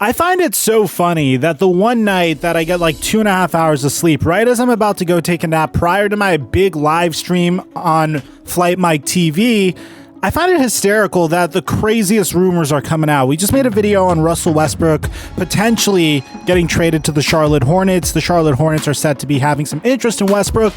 I find it so funny that the one night that I get like 2.5 hours of sleep, right as I'm about to go take a nap prior to my big live stream on Flight Mike TV, I find it hysterical that the craziest rumors are coming out. We just made a video on Russell Westbrook potentially getting traded to the Charlotte Hornets. The Charlotte Hornets are set to be having some interest in Westbrook.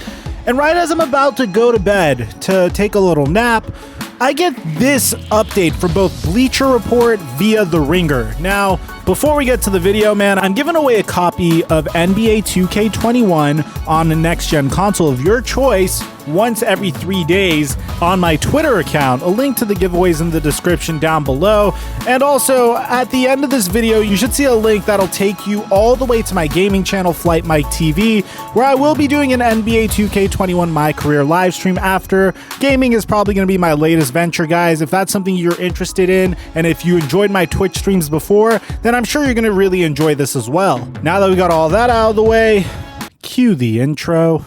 And right as I'm about to go to bed to take a little nap, I get this update from both Bleacher Report via The Ringer. Now, before we get to the video, man, I'm giving away a copy of NBA 2K21 on the next-gen console of your choice once every 3 days on my Twitter account. A link to the giveaways in the description down below. And also, at the end of this video, you should see a link that'll take you all the way to my gaming channel, Flight Mike TV, where I will be doing an NBA 2K21 My Career live stream after. Gaming is probably going to be my latest venture, guys. If that's something you're interested in, and if you enjoyed my Twitch streams before, then I'm sure you're going to really enjoy this as well. Now that we got all that out of the way, cue the intro.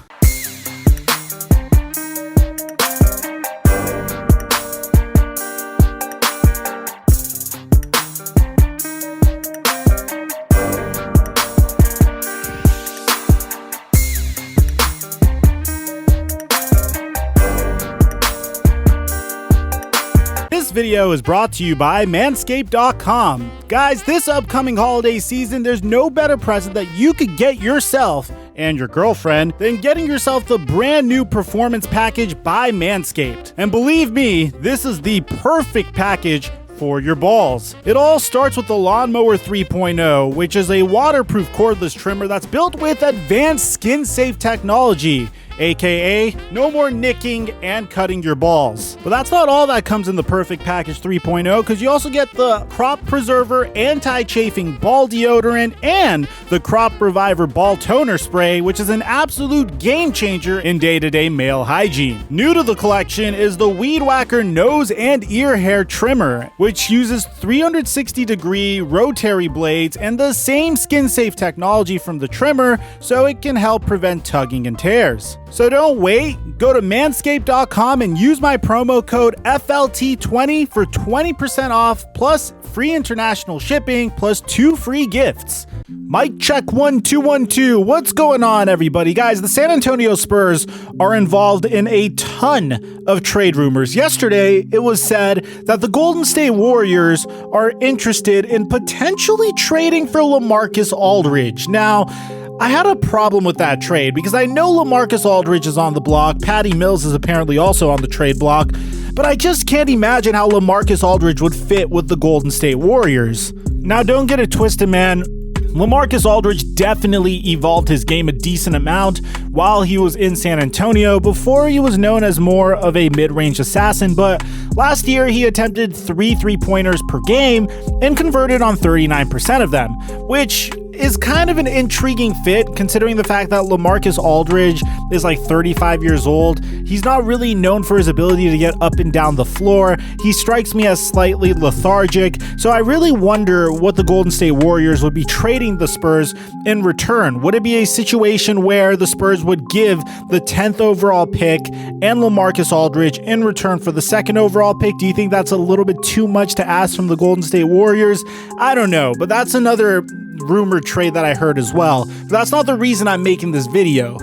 This video is brought to you by Manscaped.com. Guys, this upcoming holiday season, there's no better present that you could get yourself and your girlfriend than getting yourself the brand new Performance Package by Manscaped. And believe me, this is the perfect package for your balls. It all starts with the Lawnmower 3.0, which is a waterproof cordless trimmer that's built with advanced skin-safe technology, aka no more nicking and cutting your balls. But that's not all that comes in the Perfect Package 3.0, because you also get the Crop Preserver Anti-Chafing Ball Deodorant and the Crop Reviver Ball Toner Spray, which is an absolute game changer in day-to-day male hygiene. New to the collection is the Weed Whacker Nose and Ear Hair Trimmer, which uses 360-degree rotary blades and the same skin-safe technology from the trimmer, so it can help prevent tugging and tears. So don't wait, go to manscaped.com and use my promo code FLT20 for 20% off, plus free international shipping, plus 2 free gifts. Mic check 1 2 1 2. What's going on, everybody? Guys, the San Antonio Spurs are involved in a ton of trade rumors. Yesterday, it was said that the Golden State Warriors are interested in potentially trading for LaMarcus Aldridge. Now, I had a problem with that trade because I know LaMarcus Aldridge is on the block. Patty Mills is apparently also on the trade block, but I just can't imagine how LaMarcus Aldridge would fit with the Golden State Warriors. Now, don't get it twisted, man. LaMarcus Aldridge definitely evolved his game a decent amount while he was in San Antonio before he was known as more of a mid-range assassin, but last year he attempted 3 3-pointers per game and converted on 39% of them, which is kind of an intriguing fit considering the fact that LaMarcus Aldridge is like 35 years old. He's not really known for his ability to get up and down the floor. He strikes me as slightly lethargic, so I really wonder what the Golden State Warriors would be trading the Spurs in return. Would it be a situation where the Spurs would give the 10th overall pick and LaMarcus Aldridge in return for the 2nd overall pick? Do you think that's a little bit too much to ask from the Golden State Warriors? I don't know, but that's another rumored trade that I heard as well. But that's not the reason I'm making this video.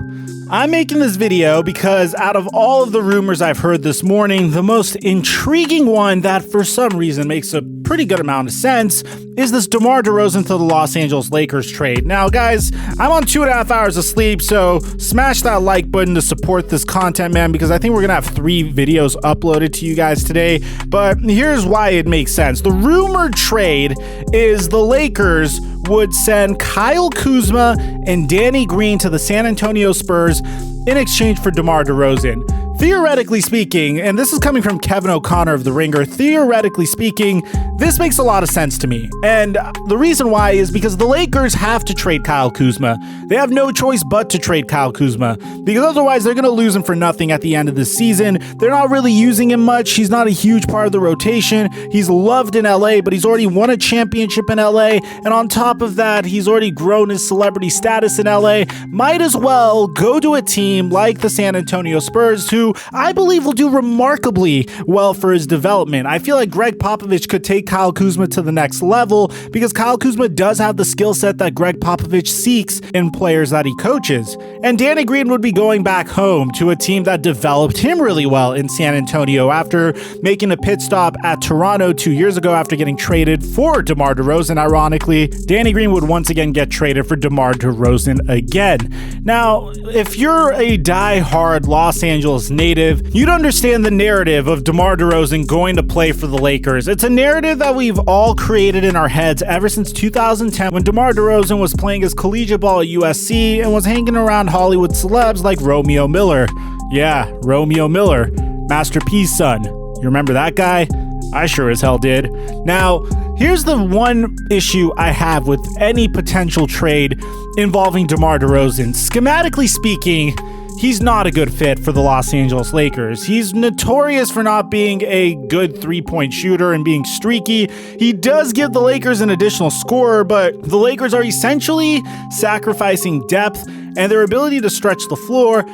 I'm making this video because out of all of the rumors I've heard this morning, the most intriguing one that for some reason makes a pretty good amount of sense is this DeMar DeRozan to the Los Angeles Lakers trade. Now, guys, I'm on 2.5 hours of sleep, so smash that like button to support this content, man, because I think we're gonna have 3 videos uploaded to you guys today. But here's why it makes sense. The rumored trade is the Lakers would send Kyle Kuzma and Danny Green to the San Antonio Spurs in exchange for DeMar DeRozan. Theoretically speaking, and this is coming from Kevin O'Connor of The Ringer, theoretically speaking, this makes a lot of sense to me. And the reason why is because the Lakers have to trade Kyle Kuzma. They have no choice but to trade Kyle Kuzma, because otherwise they're going to lose him for nothing at the end of the season. They're not really using him much. He's not a huge part of the rotation. He's loved in LA, but he's already won a championship in LA. And on top of that, he's already grown his celebrity status in LA. Might as well go to a team like the San Antonio Spurs, who who I believe will do remarkably well for his development. I feel like Greg Popovich could take Kyle Kuzma to the next level because Kyle Kuzma does have the skill set that Greg Popovich seeks in players that he coaches. And Danny Green would be going back home to a team that developed him really well in San Antonio after making a pit stop at Toronto 2 years ago after getting traded for DeMar DeRozan. Ironically, Danny Green would once again get traded for DeMar DeRozan again. Now, if you're a die-hard Los Angeles native, you'd understand the narrative of DeMar DeRozan going to play for the Lakers. It's a narrative that we've all created in our heads ever since 2010 when DeMar DeRozan was playing his collegiate ball at USC and was hanging around Hollywood celebs like Romeo Miller. Yeah, Romeo Miller, Master P's son. You remember that guy? I sure as hell did. Now, here's the one issue I have with any potential trade involving DeMar DeRozan. Schematically speaking, he's not a good fit for the Los Angeles Lakers. He's notorious for not being a good three-point shooter and being streaky. He does give the Lakers an additional scorer, but the Lakers are essentially sacrificing depth and their ability to stretch the floor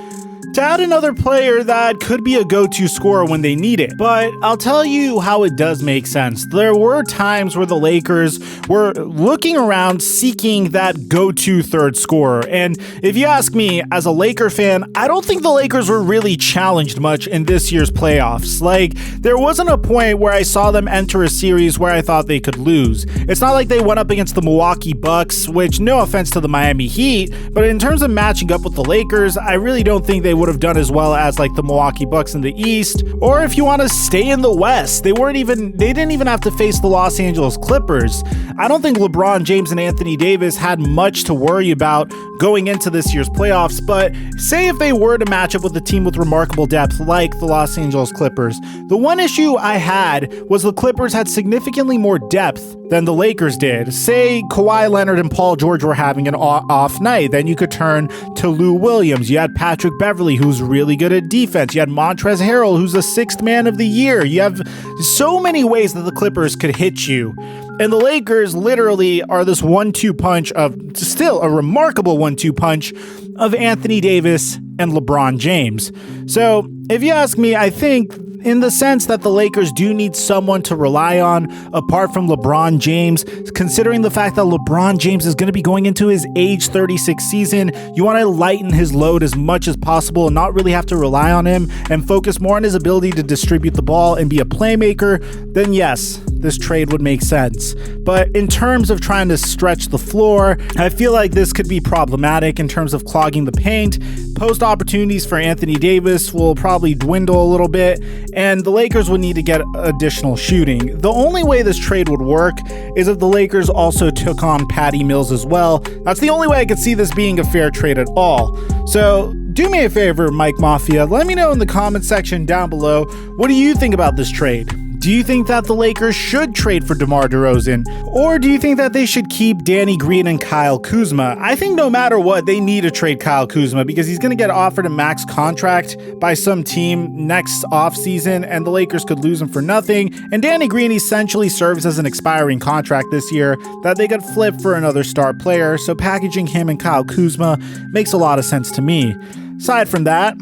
to add another player that could be a go-to scorer when they need it. But I'll tell you how it does make sense. There were times where the Lakers were looking around seeking that go-to third scorer. And if you ask me, as a Laker fan, I don't think the Lakers were really challenged much in this year's playoffs. Like, there wasn't a point where I saw them enter a series where I thought they could lose. It's not like they went up against the Milwaukee Bucks, which, no offense to the Miami Heat, but in terms of matching up with the Lakers, I really don't think they would have done as well as like the Milwaukee Bucks in the East. Or if you want to stay in the West, they didn't even have to face the Los Angeles Clippers. I don't think LeBron James and Anthony Davis had much to worry about going into this year's playoffs, but say if they were to match up with a team with remarkable depth like the Los Angeles Clippers, the one issue I had was the Clippers had significantly more depth than the Lakers did. Say Kawhi Leonard and Paul George were having an off night, then you could turn to Lou Williams. You had Patrick Beverley, who's really good at defense. You had Montrezl Harrell, who's the sixth man of the year. You have so many ways that the Clippers could hit you. And the Lakers literally are this 1-2 punch of, still a remarkable 1-2 punch of Anthony Davis and LeBron James. So if you ask me, I think in the sense that the Lakers do need someone to rely on apart from LeBron James, considering the fact that LeBron James is going to be going into his age 36 season. You want to lighten his load as much as possible and not really have to rely on him and focus more on his ability to distribute the ball and be a playmaker, then yes, this trade would make sense. But in terms of trying to stretch the floor, I feel like this could be problematic in terms of clogging the paint. Post opportunities for Anthony Davis will probably dwindle a little bit, and the Lakers would need to get additional shooting. The only way this trade would work is if the Lakers also took on Patty Mills as well. That's the only way I could see this being a fair trade at all. So do me a favor, Mike Mafia, let me know in the comment section down below, what do you think about this trade? Do you think that the Lakers should trade for DeMar DeRozan? Or do you think that they should keep Danny Green and Kyle Kuzma? I think no matter what, they need to trade Kyle Kuzma because he's going to get offered a max contract by some team next offseason, and the Lakers could lose him for nothing. And Danny Green essentially serves as an expiring contract this year that they could flip for another star player, so packaging him and Kyle Kuzma makes a lot of sense to me. Aside from that,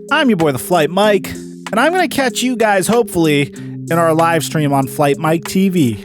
I'm your boy, The Flight Mike, and I'm going to catch you guys, hopefully, in our live stream on Flight Mike TV.